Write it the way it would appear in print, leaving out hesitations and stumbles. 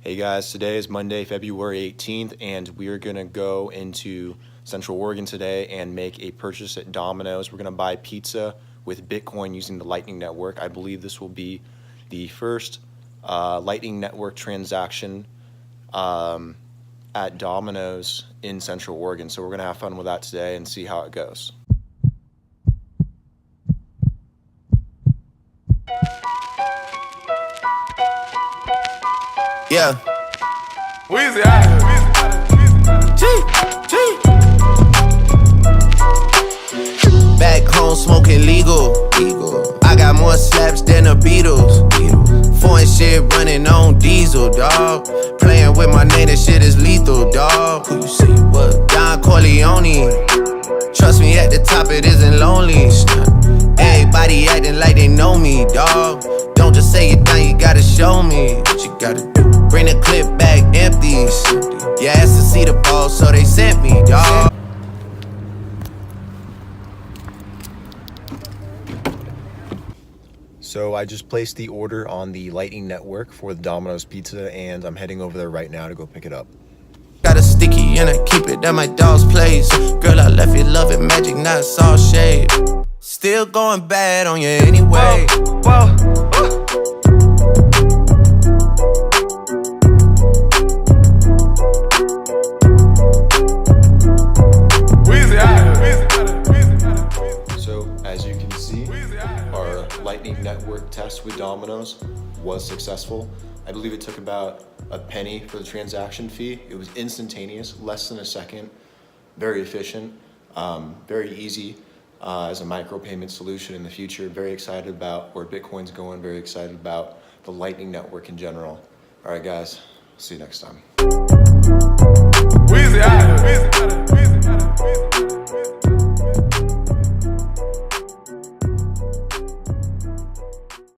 Hey guys, today is Monday, February 18th, and we are gonna go into Central Oregon today and make a purchase at Domino's. We're gonna buy pizza with Bitcoin using the Lightning Network. I believe this will be the first Lightning Network transaction at Domino's in Central Oregon. So we're gonna have fun with that today and see how it goes. Yeah. Weezy out of here. Back home smoking legal. I got more slaps than the Beatles. Foreign shit running on diesel, dawg. Playing with my name, that shit is lethal, dawg. Who you see what? Don Corleone. Trust me, at the top it isn't lonely. Everybody acting like they know me, dawg. Don't just say it down, you gotta show me what you gotta do. Bring the clip back empty. You asked to see the ball, so they sent me, dawg. So I just placed the order on the Lightning Network for the Domino's pizza, and I'm heading over there right now to go pick it up. Got a sticky and I keep it at my dog's place. Girl, I left you loving magic, not all shade. Still going bad on you anyway. Whoa. Weezy out of here. So as you can see, our Lightning Network test with Domino's was successful. I believe it took about a penny for the transaction fee. It was instantaneous, less than a second, very efficient, very easy as a micropayment solution in the future. Very excited about where Bitcoin's going, very excited about the Lightning Network in general. All right, guys, see you next time.